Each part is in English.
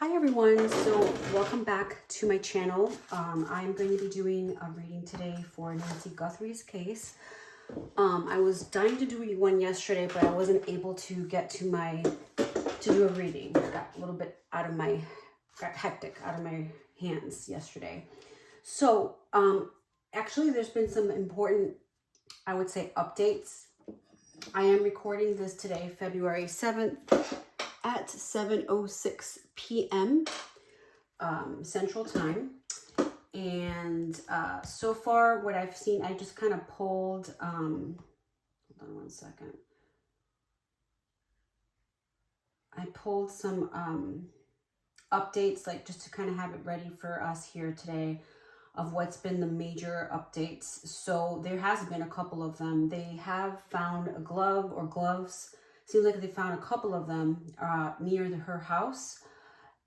Hi everyone, so welcome back to my channel. I'm going to be doing a reading today for Nancy Guthrie's case. I was dying to do one yesterday, but I wasn't able to get to do a reading. It got a little bit got hectic out of my hands yesterday. So actually there's been some important, I would say, updates. I am recording this today, February 7th at 7:06 p.m. Central Time. And so far what I've seen, I just kind of pulled, hold on one second. I pulled some updates, like just to kind of have it ready for us here today, of what's been the major updates. So there has been a couple of them. They have found a glove or gloves. Seems like they found a couple of them near her house.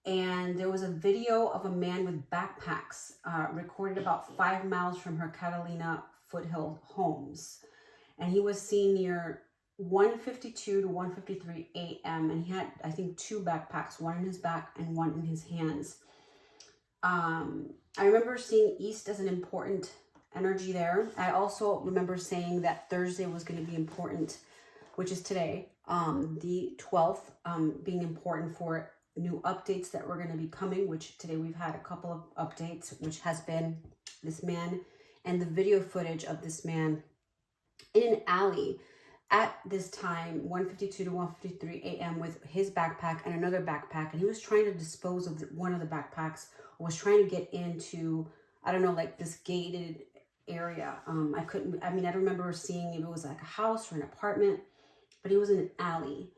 And there was a video of a man with backpacks recorded about 5 miles from her Catalina foothill homes. And he was seen near 1:52 to 1:53 a.m. And he had, I think, 2 backpacks, one in his back and one in his hands. I remember seeing east as an important energy there. I also remember saying that Thursday was going to be important, which is today, the 12th, being important for new updates that were going to be coming, which today we've had a couple of updates, which has been this man and the video footage of this man in an alley at this time, 1:52 to 1:53 a.m. with his backpack and another backpack. And he was trying to dispose of one of the backpacks, or was trying to get into, I don't know, like this gated area. I don't remember seeing if it was like a house or an apartment, but he was in an alley.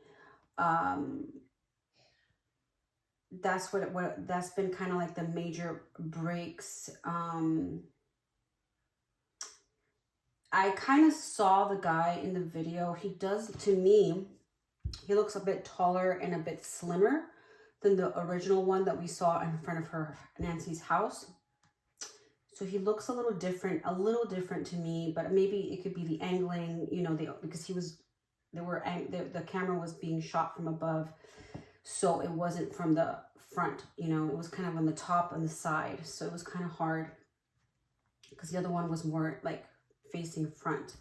That's that's been kind of like the major breaks. I kind of saw the guy in the video. He does, to me, he looks a bit taller and a bit slimmer than the original one that we saw in front of Nancy's house. So he looks a little different to me, but maybe it could be the angling, you know, because the camera was being shot from above. So it wasn't from the front, you know, it was kind of on the top and the side. So it was kind of hard because the other one was more like facing front.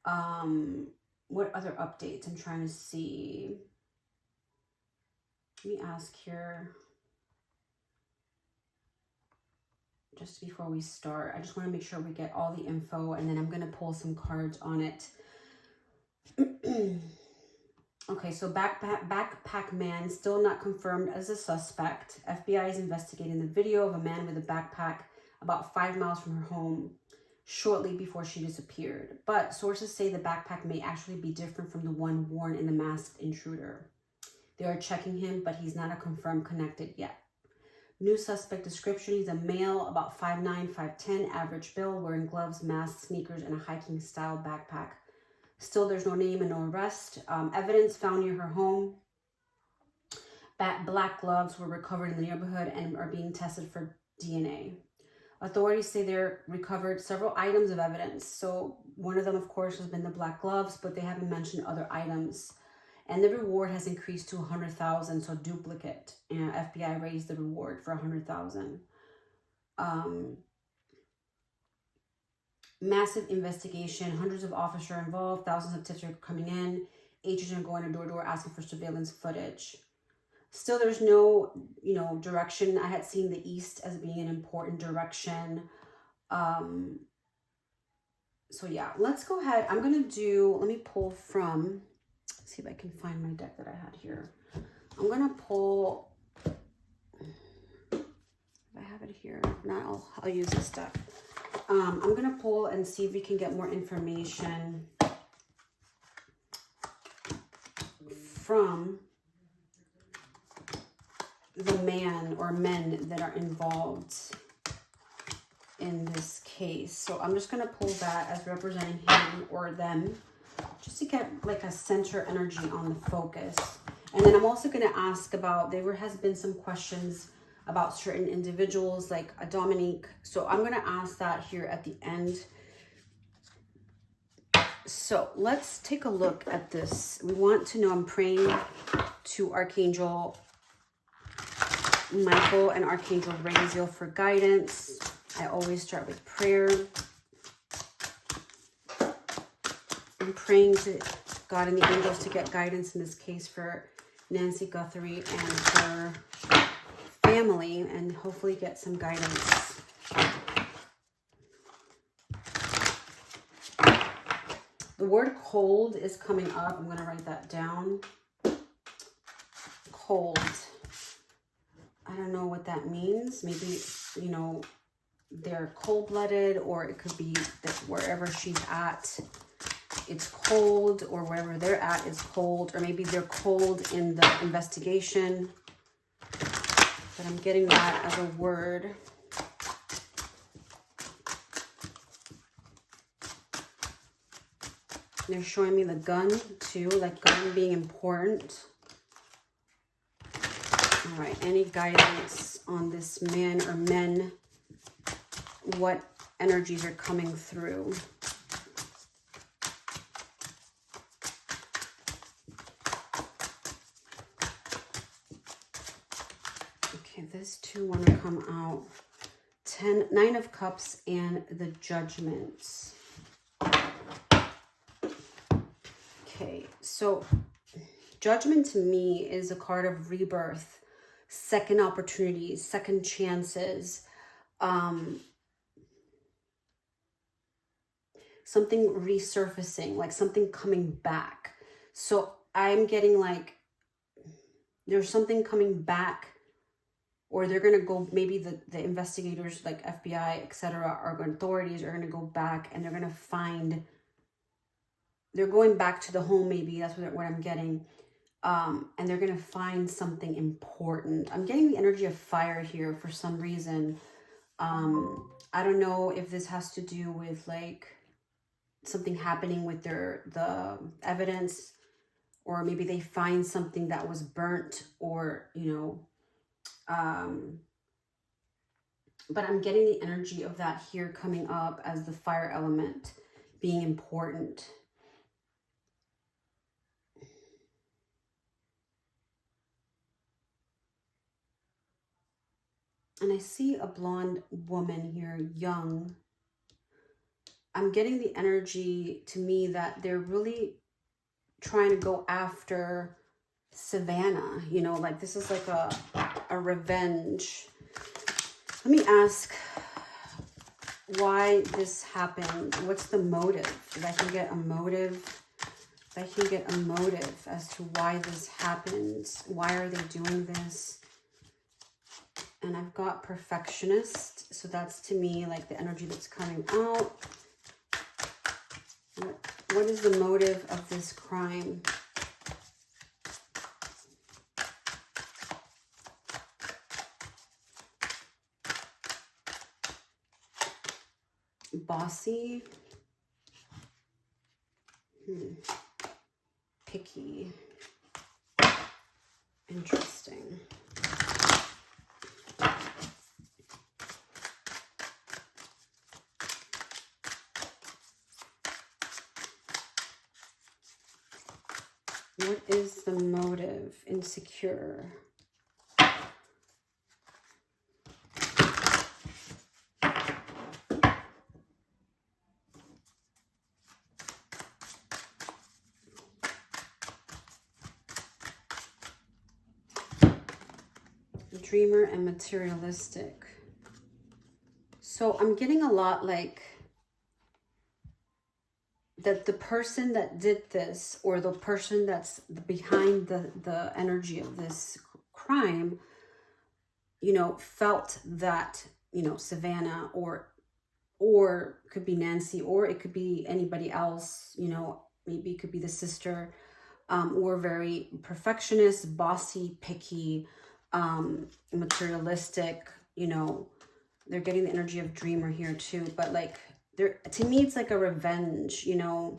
What other updates? I'm trying to see. Let me ask here. Just before we start, I just want to make sure we get all the info, and then I'm going to pull some cards on it. Okay, so backpack man still not confirmed as a suspect. FBI is investigating the video of a man with a backpack about 5 miles from her home shortly before she disappeared. But sources say the backpack may actually be different from the one worn in the masked intruder. They are checking him, but he's not a confirmed connected yet. New suspect description: he's a male, about 5'9", 5'10", average build, wearing gloves, mask, sneakers, and a hiking style backpack. Still, there's no name and no arrest. Evidence found near her home. Black gloves were recovered in the neighborhood and are being tested for DNA. Authorities say they recovered several items of evidence. So one of them, of course, has been the black gloves, but they haven't mentioned other items. And the reward has increased to $100,000, so duplicate. And FBI raised the reward for $100,000. Massive investigation, hundreds of officers are involved, thousands of tips are coming in, agents are going door to door asking for surveillance footage. Still, there's no, direction. I had seen the east as being an important direction. So yeah, let's go ahead. let me pull from, see if I can find my deck that I had here. I'm going to pull, if I have it here, if not, I'll use this deck. I'm going to pull and see if we can get more information from the man or men that are involved in this case. So I'm just going to pull that as representing him or them, just to get like a center energy on the focus. And then I'm also going to ask about, there has been some questions about certain individuals like a Dominique. So I'm going to ask that here at the end. So let's take a look at this. We want to know, I'm praying to Archangel Michael and Archangel Raziel for guidance. I always start with prayer. I'm praying to God and the angels to get guidance in this case for Nancy Guthrie and her family, and hopefully get some guidance. The word cold is coming up. I'm going to write that down. Cold. I don't know what that means. Maybe, you know, they're cold-blooded, or it could be that wherever she's at, it's cold, or wherever they're at is cold, or maybe they're cold in the investigation. But I'm getting that as a word. They're showing me the gun too, like gun being important. All right, any guidance on this man or men? What energies are coming through? Okay, this too want to come out. 9 of Cups and the Judgments. Okay, so Judgment to me is a card of rebirth, second opportunities, second chances, something resurfacing, like something coming back. So I'm getting like there's something coming back, or they're going to go, maybe the investigators like FBI, etc., or authorities are going to go back and they're going to find, they're going back to the home, maybe that's what I'm getting. And they're going to find something important. I'm getting the energy of fire here for some reason. I don't know if this has to do with like something happening with the evidence, or maybe they find something that was burnt, or, you know, but I'm getting the energy of that here coming up as the fire element being important. And I see a blonde woman here, young. I'm getting the energy to me that they're really trying to go after Savannah. You know, like this is like a revenge. Let me ask why this happened. What's the motive? If I can get a motive. If I can get a motive as to why this happened. Why are they doing this? And I've got perfectionist. So that's to me like the energy that's coming out. What is the motive of this crime? Bossy. Picky. Interesting. What is the motive? Insecure. Dreamer and materialistic. So I'm getting a lot like that the person that did this, or the person that's behind the energy of this crime, you know, felt that, you know, Savannah or could be Nancy, or it could be anybody else, you know, maybe it could be the sister, were very perfectionist, bossy, picky, materialistic, you know. They're getting the energy of dreamer here too, but like there, to me it's like a revenge, you know,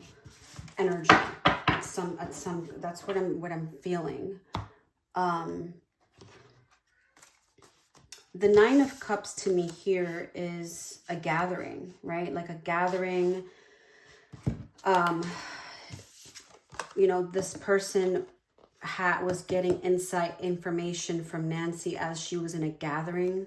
energy at some that's what I'm feeling. The 9 of Cups to me here is a gathering, right? Like a gathering. You know, this person was getting inside information from Nancy as she was in a gathering.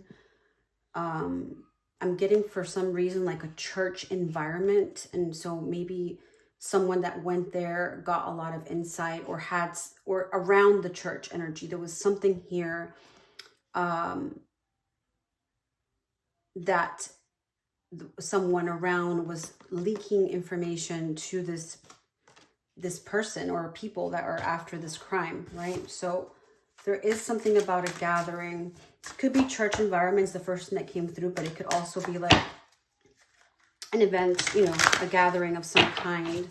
I'm getting, for some reason, like a church environment. And so maybe someone that went there got a lot of insight, or around the church energy. There was something here that someone around was leaking information to this person or people that are after this crime, right? So there is something about a gathering. It could be church environments, the first thing that came through, but it could also be like an event, you know, a gathering of some kind.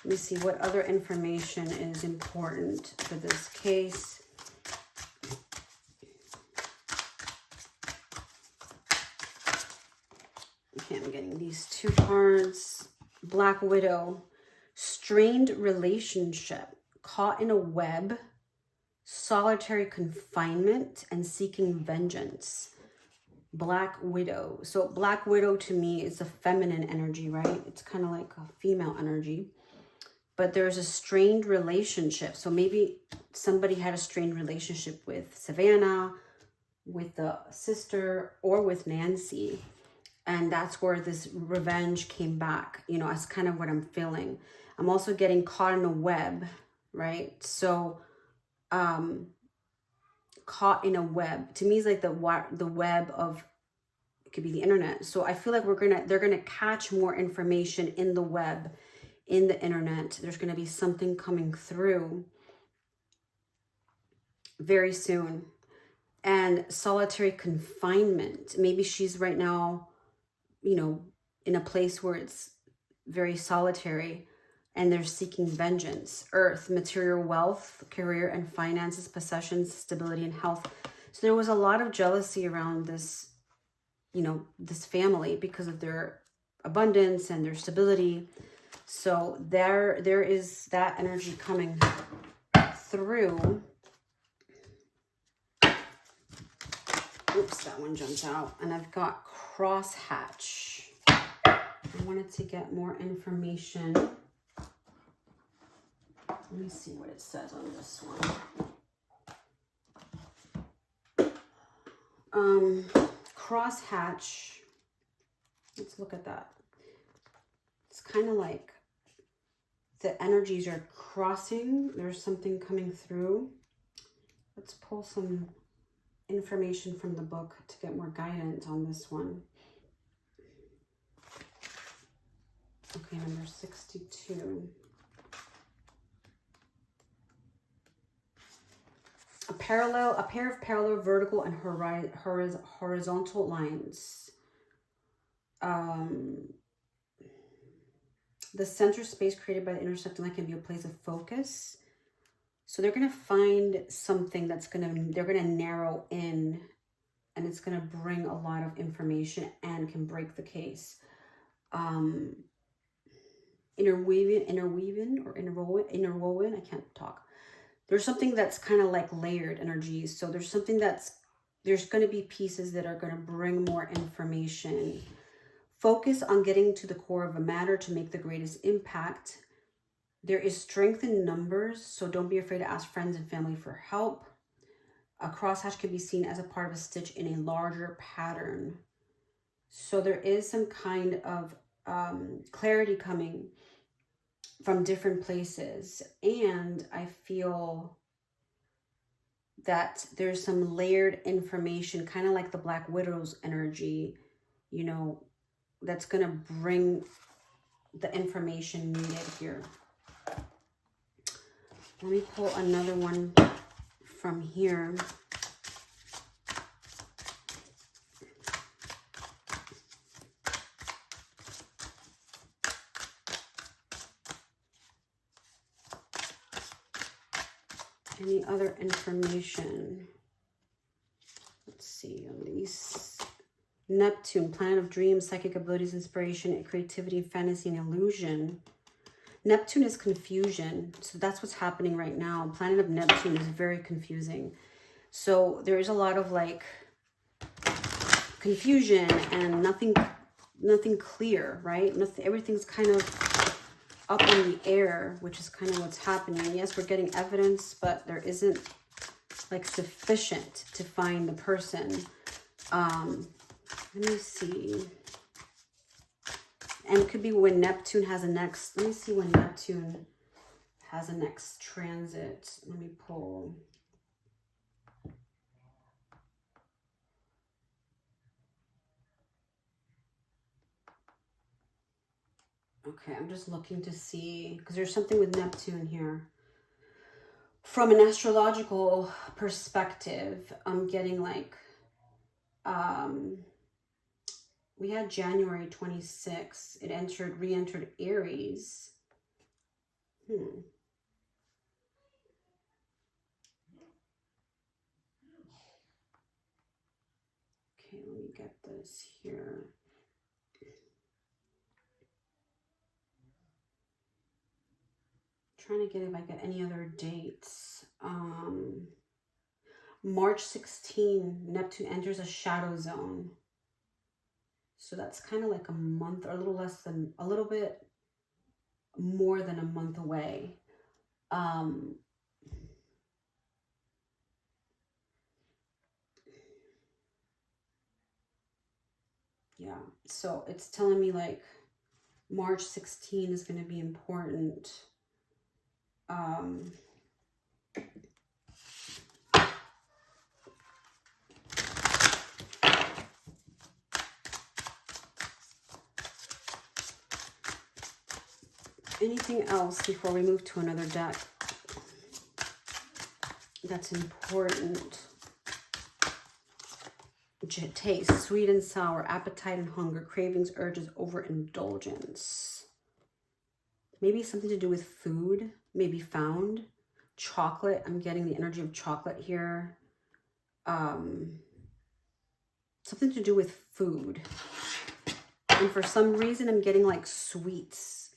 Let me see what other information is important for this case. Okay, I'm getting these two cards. Black Widow. Strained relationship, caught in a web, solitary confinement, and seeking vengeance. Black Widow. So Black Widow to me is a feminine energy, right? It's kind of like a female energy. But there's a strained relationship. So maybe somebody had a strained relationship with Savannah, with the sister, or with Nancy. And that's where this revenge came back. You know, that's kind of what I'm feeling. I'm also getting caught in a web, right? So, caught in a web. To me, is like the web of, it could be the internet. So I feel like they're gonna catch more information in the web, in the internet. There's gonna be something coming through very soon. And solitary confinement. Maybe she's right now, you know, in a place where it's very solitary, and they're seeking vengeance. Earth, material wealth, career and finances, possessions, stability and health. So there was a lot of jealousy around this, you know, this family because of their abundance and their stability. So there is that energy coming through. Oops, that one jumped out. And I've got crosshatch. I wanted to get more information. Let me see what it says on this one. Crosshatch. Let's look at that. It's kind of like the energies are crossing. There's something coming through. Let's pull some information from the book to get more guidance on this one. Okay, number 62. A pair of parallel, vertical, and horizontal lines. The center space created by the intersecting line can be a place of focus. So they're going to find something that's they're going to narrow in, and it's going to bring a lot of information and can break the case. Interwoven, I can't talk. There's something that's kind of like layered energies. So there's something there's going to be pieces that are going to bring more information. Focus on getting to the core of a matter to make the greatest impact. There is strength in numbers, so don't be afraid to ask friends and family for help. A crosshatch can be seen as a part of a stitch in a larger pattern. So there is some kind of clarity coming from different places. And I feel that there's some layered information, kind of like the Black Widow's energy, you know, that's going to bring the information needed here. Let me pull another one from here. Any other information? Let's see on these. Neptune, planet of dreams, psychic abilities, inspiration, creativity, fantasy, and illusion. Neptune is confusion. So that's what's happening right now. Planet of Neptune is very confusing. So there is a lot of like confusion and nothing clear, right? Everything's kind of up in the air, which is kind of what's happening. Yes, we're getting evidence, but there isn't like sufficient to find the person. Let me see. And it could be when Neptune has a next, let me see when Neptune has a next transit. Let me pull. Okay, I'm just looking to see, because there's something with Neptune here. From an astrological perspective, I'm getting like, we had January 26th. It re-entered Aries. Okay, let me get this here. Trying to get if I get any other dates. March 16, Neptune enters a shadow zone. So that's kind of like a month, or a little less than, a little bit more than a month away. Yeah, so it's telling me like March 16 is going to be important. Anything else before we move to another deck that's important? Taste, sweet and sour, appetite and hunger, cravings, urges, overindulgence. Maybe something to do with food, maybe found. Chocolate, I'm getting the energy of chocolate here. Something to do with food. And for some reason, I'm getting like sweets.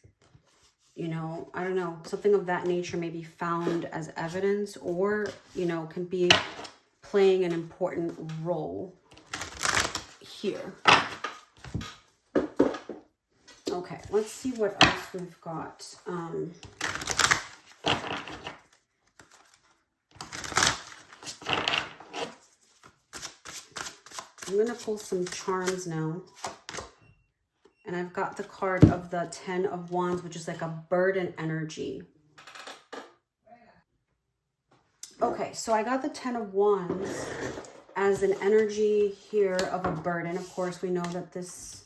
You know, I don't know, something of that nature may be found as evidence, or, you know, can be playing an important role here. Okay, let's see what else we've got. I'm going to pull some charms now. And I've got the card of the 10 of Wands, which is like a burden energy. Okay, so I got the 10 of Wands as an energy here of a burden. Of course, we know that this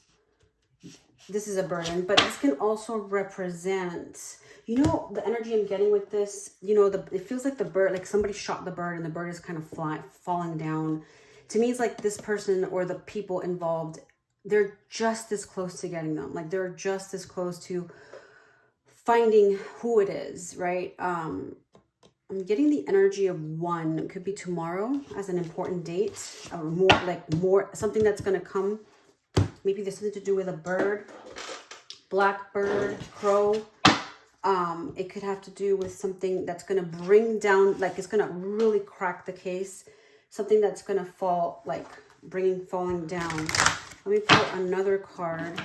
is a burden, but this can also represent, you know, the energy I'm getting with this, you know, it feels like the bird, like somebody shot the bird and the bird is kind of falling down. To me, it's like this person or the people involved, they're just as close to getting them. Like they're just as close to finding who it is, right? I'm getting the energy of 1. It could be tomorrow as an important date, or something that's going to come. Maybe there's something to do with a bird, blackbird, crow. It could have to do with something that's going to bring down, like it's going to really crack the case. Something that's going to fall, like falling down. Let me pull another card.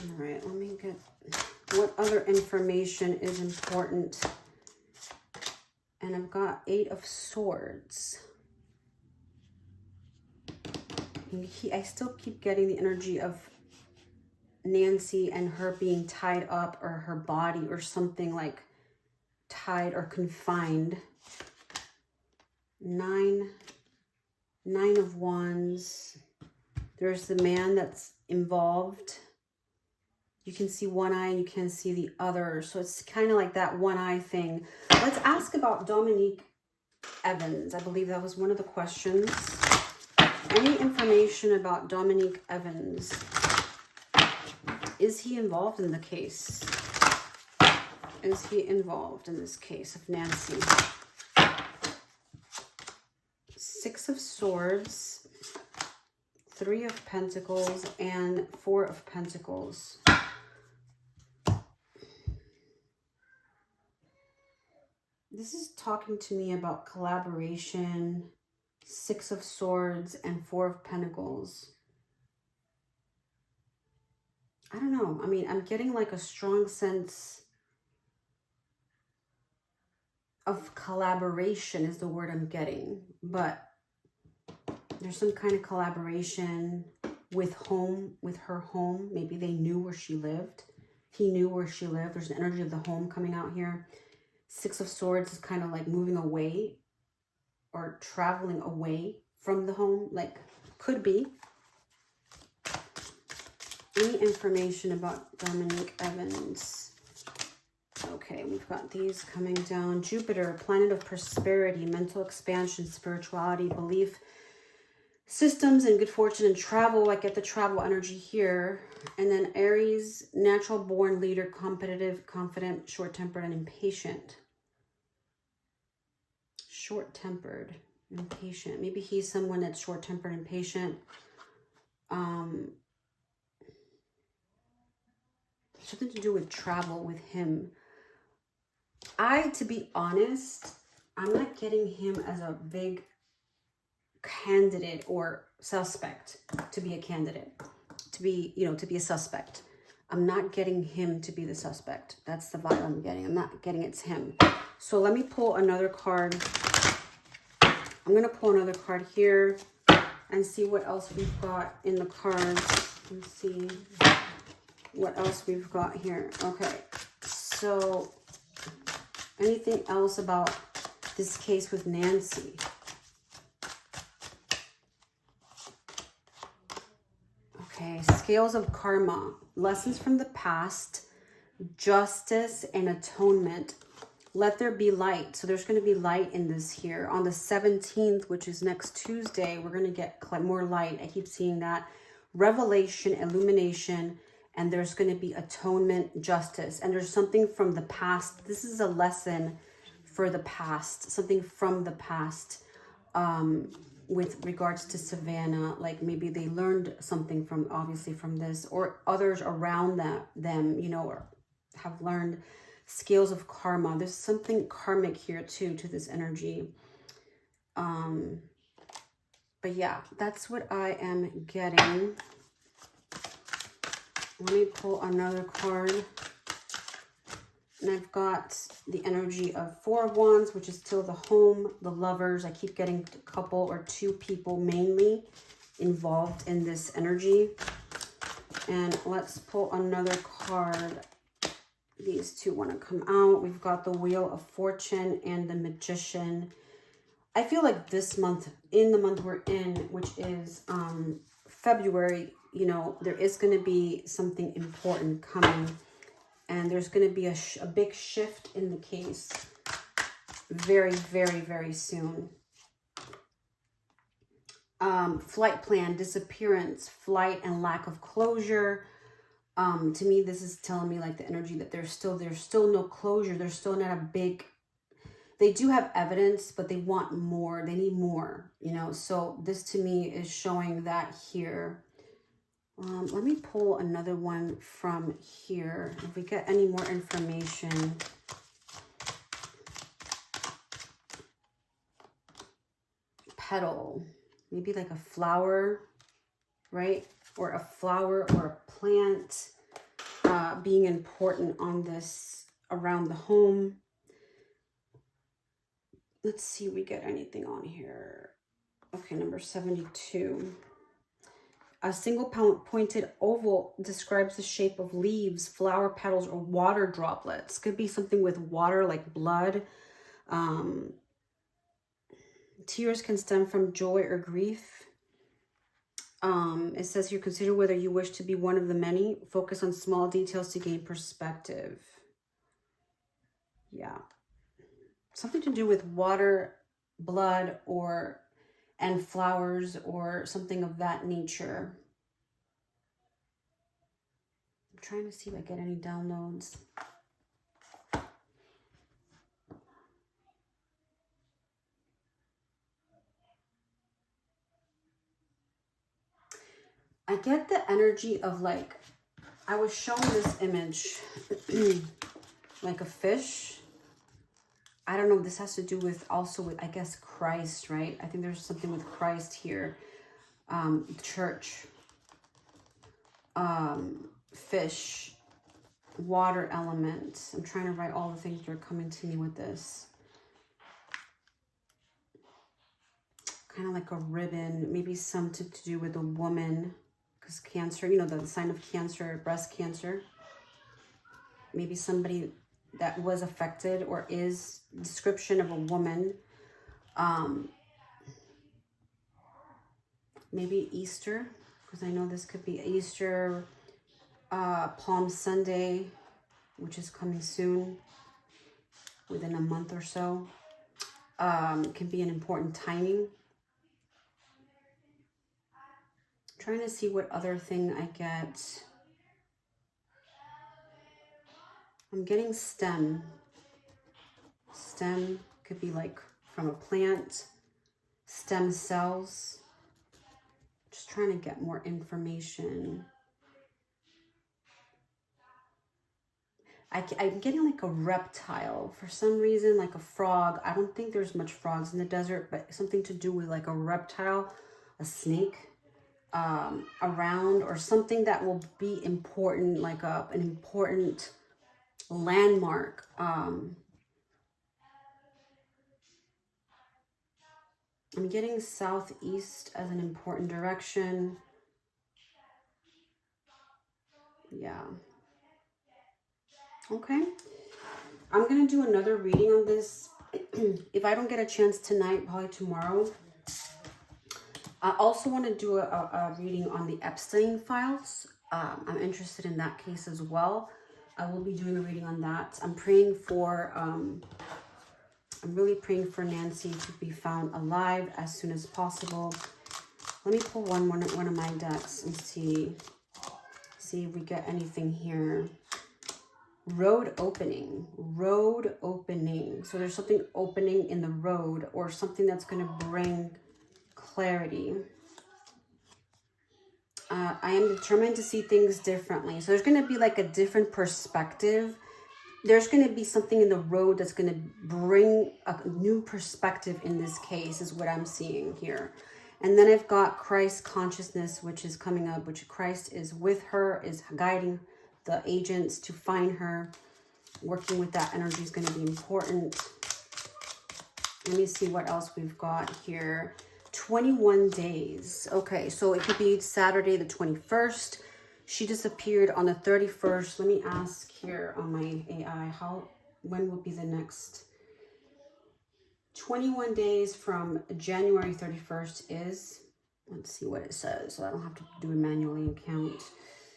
All right, let me get what other information is important. And I've got 8 of Swords. And I still keep getting the energy of Nancy and her being tied up, or her body or something like tied or confined. 9 of Wands. There's the man that's involved. You can see one eye and you can see the other. So it's kind of like that one eye thing. Let's ask about Dominique Evans. I believe that was one of the questions. Any information about Dominique Evans? Is he involved in the case? Is he involved in this case of Nancy? 6 of Swords, 3 of Pentacles, and 4 of Pentacles. This is talking to me about collaboration, Six of Swords and Four of Pentacles. I don't know. I mean, I'm getting like a strong sense of collaboration is the word I'm getting. But there's some kind of collaboration with her home. Maybe they knew where she lived. He knew where she lived. There's an energy of the home coming out here. Six of Swords is kind of like moving away or traveling away from the home. Like, could be. Any information about Dominique Evans? Okay, we've got these coming down. Jupiter, planet of prosperity, mental expansion, spirituality, belief, systems, and good fortune and travel. I get the travel energy here. And then Aries, natural born leader, competitive, confident, short-tempered, and impatient. Short-tempered, impatient. Maybe he's someone that's short-tempered, impatient. Something to do with travel with him. To be honest, I'm not getting him as a big candidate or suspect to be a candidate, to be, to be a suspect. I'm not getting him to be the suspect. That's the vibe I'm getting. I'm not getting it's him. So let me pull another card. I'm going to pull another card here and see what else we've got in the cards. Let's see what else we've got here. Okay, so anything else about this case with Nancy? Okay, scales of karma, lessons from the past, justice and atonement. Let there be light. So there's going to be light in this here. On the 17th, which is next Tuesday, we're going to get more light. I keep seeing that. Revelation, illumination, and there's going to be atonement, justice. And there's something from the past. This is a lesson for the past, something from the past with regards to Savannah. Like maybe they learned something from, obviously from this, or others around them, or have learned scales of karma. There's something karmic here too, to this energy. But yeah, that's what I am getting. Let me pull another card. And I've got the energy of Four of Wands, which is still the home, the lovers. I keep getting a couple or two people mainly involved in this energy. And let's pull another card. These two want to come out. We've got the Wheel of Fortune and the Magician. I feel like this month, in the month we're in, which is February, there is going to be something important coming. And there's going to be a big shift in the case very, very, very soon. Flight plan, disappearance, flight, and lack of closure. To me, this is telling me like the energy that there's still no closure. There's still not a big, they do have evidence, but they want more. They need more, So this to me is showing that here. Let me pull another one from here. If we get any more information. Petal. Maybe like a flower, right? Or a flower or a plant being important on this, around the home. Let's see if we get anything on here. Okay, number 72. A single pointed oval describes the shape of leaves, flower petals, or water droplets. Could be something with water, like blood. Tears can stem from joy or grief. It says here, consider whether you wish to be one of the many. Focus on small details to gain perspective. Yeah. Something to do with water, blood, and flowers, or something of that nature. I'm trying to see if I get any downloads. I get the energy of like, I was shown this image, like a fish, I don't know, this has to do with also with, I guess, Christ, right? I think there's something with Christ here. Church, fish, water element. I'm trying to write all the things that are coming to me with this. Kind of like a ribbon, maybe something to do with a woman, because Cancer, you know, the sign of Cancer, breast cancer. Maybe somebody that was affected or is description of a woman. Maybe Easter, because I know this could be Easter, Palm Sunday, which is coming soon, within a month or so. Can be an important timing. Trying to see what other thing I get. I'm getting stem. Stem could be like from a plant. Stem cells. Just trying to get more information. I'm getting like a reptile for some reason, like a frog. I don't think there's much frogs in the desert, but something to do with like a reptile, a snake around, or something that will be important, like an important landmark. I'm getting southeast as an important direction. Yeah. Okay. I'm going to do another reading on this. If I don't get a chance tonight, probably tomorrow. I also want to do a reading on the Epstein files. I'm interested in that case as well. I will be doing a reading on that. I'm praying for, I'm really praying for Nancy to be found alive as soon as possible. Let me pull one of my decks and see if we get anything here. Road opening. So there's something opening in the road, or something that's going to bring clarity. I am determined to see things differently. So there's going to be like a different perspective. There's going to be something in the road that's going to bring a new perspective in this case, is what I'm seeing here. And then I've got Christ consciousness, which is coming up, which Christ is with her, is guiding the agents to find her. Working with that energy is going to be important. Let me see what else we've got here. 21 days. Okay, so it could be Saturday the 21st. She disappeared on the 31st. Let me ask here on my AI, when will be the next 21 days from January 31st is, let's see what it says, so I don't have to do it manually and count.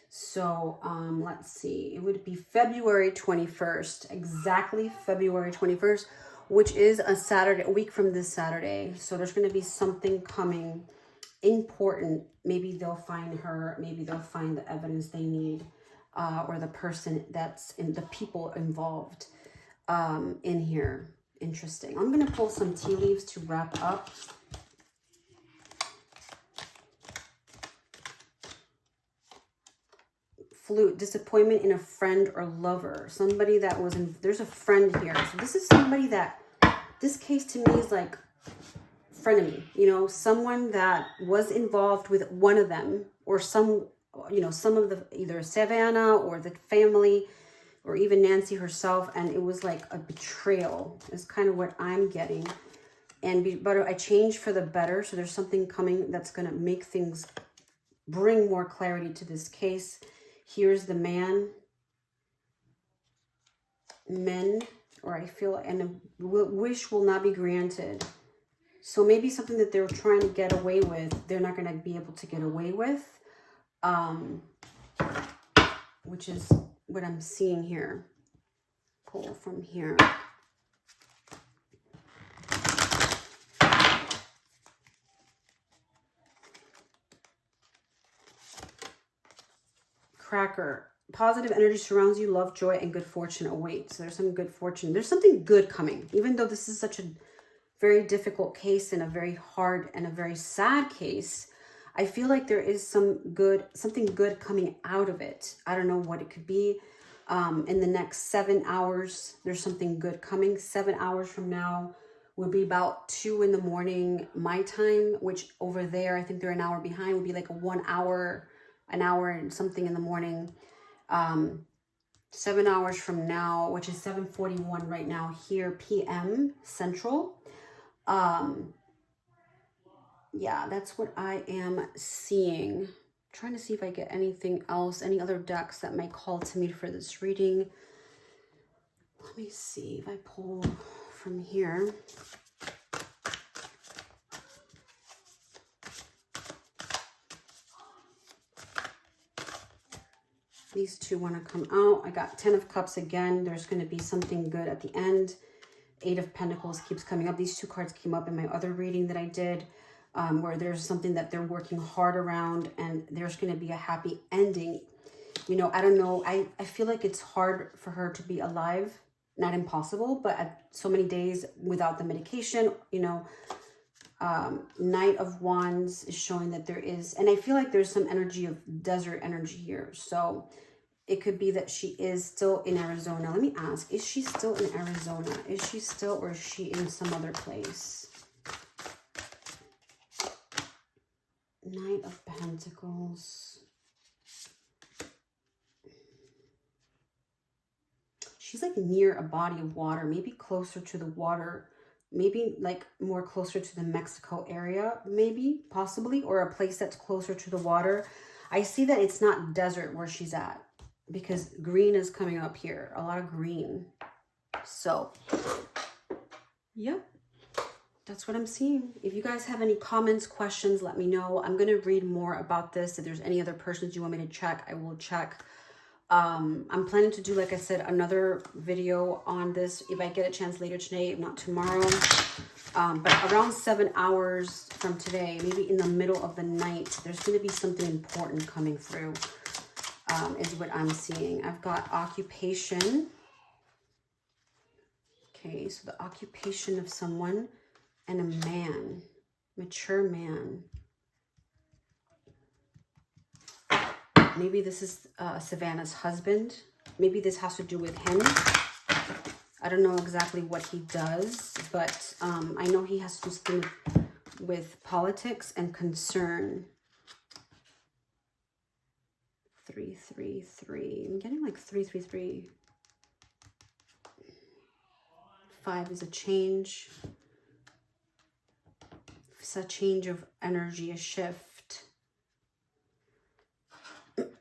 So let's see, it would be February 21st, exactly February 21st, which is a Saturday, a week from this Saturday. So there's going to be something coming important. Maybe they'll find her, maybe they'll find the evidence they need, or the person that's in, the people involved in here. Interesting. I'm going to pull some tea leaves to wrap up. Flute, disappointment in a friend or lover. Somebody that was in, there's a friend here. So this is somebody that, this case to me is like frenemy, you know, someone that was involved with one of them, or some, you know, some of the, either Savannah or the family, or even Nancy herself, and it was like a betrayal is kind of what I'm getting. But I changed for the better, so there's something coming that's going to make things, bring more clarity to this case. Here's the men, or I feel, and a wish will not be granted. So maybe something that they're trying to get away with, they're not going to be able to get away with, which is what I'm seeing here. Pull from here. Cracker. Positive energy surrounds you, love, joy, and good fortune awaits. So there's some good fortune. There's something good coming. Even though this is such a very difficult case and a very hard and a very sad case, I feel like there is something good coming out of it. I don't know what it could be. In the next 7 hours, there's something good coming. 7 hours from now would be about 2 in the morning my time, which over there, I think they're an hour behind, would be like a 1 hour, an hour and something in the morning. 7 hours from now, which is 7:41 right now here, PM Central. Yeah, that's what I am seeing. I'm trying to see if I get anything else, any other decks that might call to me for this reading. Let me see if I pull from here. These two want to come out. I got 10 of Cups again. There's going to be something good at the end. 8 of Pentacles keeps coming up. These two cards came up in my other reading that I did, where there's something that they're working hard around and there's going to be a happy ending. You know, I don't know. I feel like it's hard for her to be alive. Not impossible, but at so many days without the medication, you know. Knight of Wands is showing that there is, and I feel like there's some energy of desert energy here. So it could be that she is still in Arizona. Let me ask, is she still in Arizona? Is she still, or is she in some other place? Knight of Pentacles. She's like near a body of water, maybe closer to the water. Maybe like more closer to the Mexico area, maybe, possibly, or a place that's closer to the water. I see that it's not desert where she's at because green is coming up here, a lot of green. So, yep, that's what I'm seeing. If you guys have any comments, questions, let me know. I'm going to read more about this. If there's any other persons you want me to check, I will check. I'm planning to do, like I said, another video on this if I get a chance later today, if not tomorrow. But around 7 hours from today, maybe in the middle of the night, there's going to be something important coming through, is what I'm seeing. I've got occupation. Okay, so the occupation of someone and a man, mature man. Maybe this is Savannah's husband. Maybe this has to do with him. I don't know exactly what he does, but I know he has to do something with politics and concern. 333. I'm getting like 333. 5 is a change. It's a change of energy, a shift.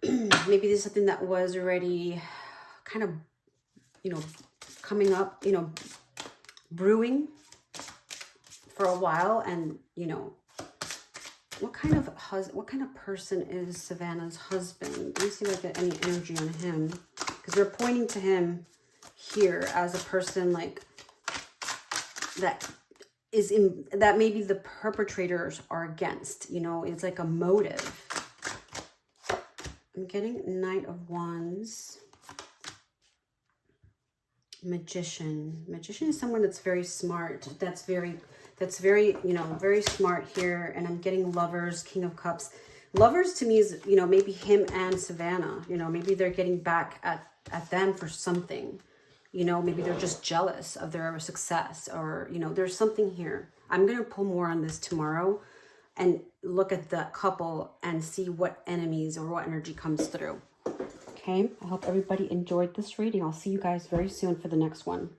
Maybe there's something that was already kind of, you know, coming up, you know, brewing for a while. And, you know, what kind of person is Savannah's husband? Let me see if I get any energy on him, because they're pointing to him here as a person like that is in, that maybe the perpetrators are against, you know, it's like a motive. I'm getting Knight of Wands. Magician. Magician is someone that's very smart. That's very, you know, very smart here. And I'm getting Lovers, King of Cups. Lovers to me is, you know, maybe him and Savannah. You know, maybe they're getting back at them for something. You know, maybe they're just jealous of their success, or, you know, there's something here. I'm going to pull more on this tomorrow and look at the couple and see what enemies or what energy comes through. Okay, I hope everybody enjoyed this reading. I'll see you guys very soon for the next one.